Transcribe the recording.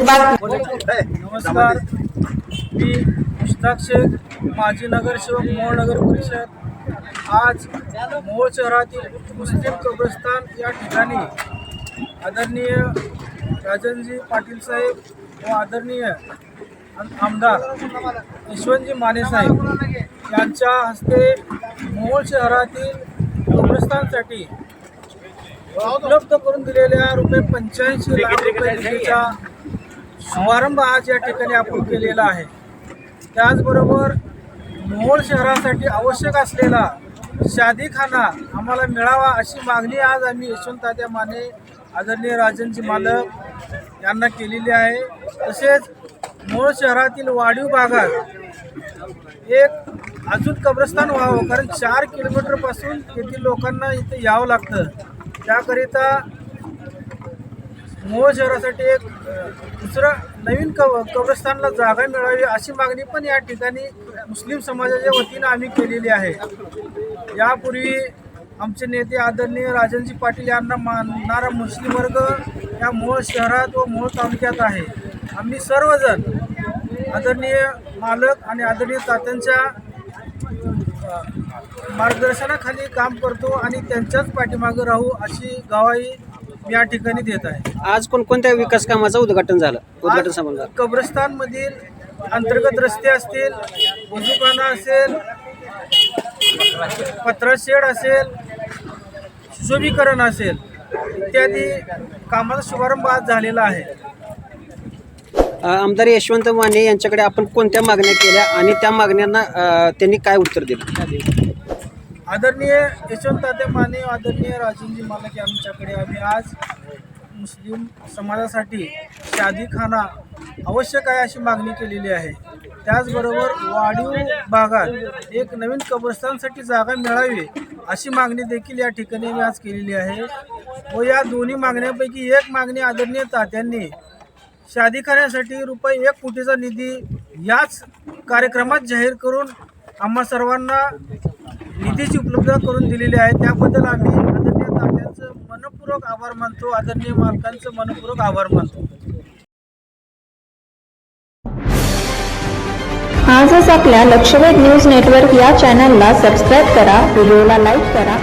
नमस्कार, मी मुश्ताक शेख, माजी नगरसेवक मोहोळ नगर परिषद। आज मोहोळ शहरातील मुस्लिम कब्रस्तान या ठिकाणी आदरणीय राजनजी पाटील साहेब व आदरणीय आमदार यशवंतजी माने साहेब यांच्या हस्ते मोहोळ शहरातील कब्रस्तानसाठी उपलब्ध करून दिलेल्या रुपये 85 लाख रुपये निधीचा शुभारंभ आज या ठिकाणी आपण केलेला आहे। त्याचबरोबर मोहोळ शहरासाठी आवश्यक असलेला शादीखाना आम्हाला मिळावा अशी मागणी आज आम्ही यशवंत तात्या माने आदरणीय राजनजी मालक यांना केलेली आहे। तसेच मोहोळ शहरातील वाढीव भागात एक अजून कब्रस्तान व्हावं, कारण 4 किलोमीटरपासून येथील लोकांना इथे यावं लागतं। त्याकरिता मोहोळ शहरासाठी एक दुसरं नवीन कब्रस्तानला जागा मिळावी अशी मागणी पण या ठिकाणी मुस्लिम समाजाच्या वतीनं आम्ही केलेली आहे। यापूर्वी आमचे नेते आदरणीय राजनजी पाटील यांना मानणारा मुस्लिम वर्ग या मोहोळ शहरात व मोहोळ तालुक्यात आहे। आम्ही सर्वजण आदरणीय मालक आणि आदरणीय तात्यांच्या मार्गदर्शनाखाली काम करतो आणि त्यांच्याच पाठीमागे राहू अशी ग्वाही या ठिकाणी देत आहे। आज कोणकोणत्या विकास कामाचं उद्घाटन समारंभ? कब्रस्तान मधील अंतर्गत रस्ते असतील, वजूखाना असेल, पत्रशेड असेल, सुशोभीकरण असेल इत्यादी कामाचा शुभारंभ आज झालेला आहे। आमदार यशवंत माने यांच्याकडे आपण कोणत्या मागण्या केल्या आणि त्या मागण्यांना त्यांनी काय उत्तर दिलं? आदरणीय यशवंत तात्या माने आदरणीय राजनजी मालक यांच्याकडे आम्ही आज मुस्लिम समाजासाठी शादीखाना आवश्यक आहे अशी मागणी केलेली आहे। त्याचबरोबर वाढीव भागात एक नवीन कब्रस्तानसाठी जागा मिळावी अशी मागणी देखील या ठिकाणी आम्ही आज केलेली आहे। व या दोन्ही मागण्यापैकी एक मागणी आदरणीय तात्यांनी शादीखान्यासाठी रुपये 1 कोटीचा निधी याच कार्यक्रमात जाहीर करून आम्हा सर्वांना निधीची उपलब्धता करून दिलेली आहे। त्याबद्दल आम्ही आदरणीय तात्यांचं मनपूर्वक आभार मानतो, आदरणीय मालकांचं मनपूर्वक आभार मानतो। आजच आपल्या लक्षवेध न्यूज नेटवर्क या चॅनलला सबस्क्राईब करा, व्हिडिओला लाईक करा।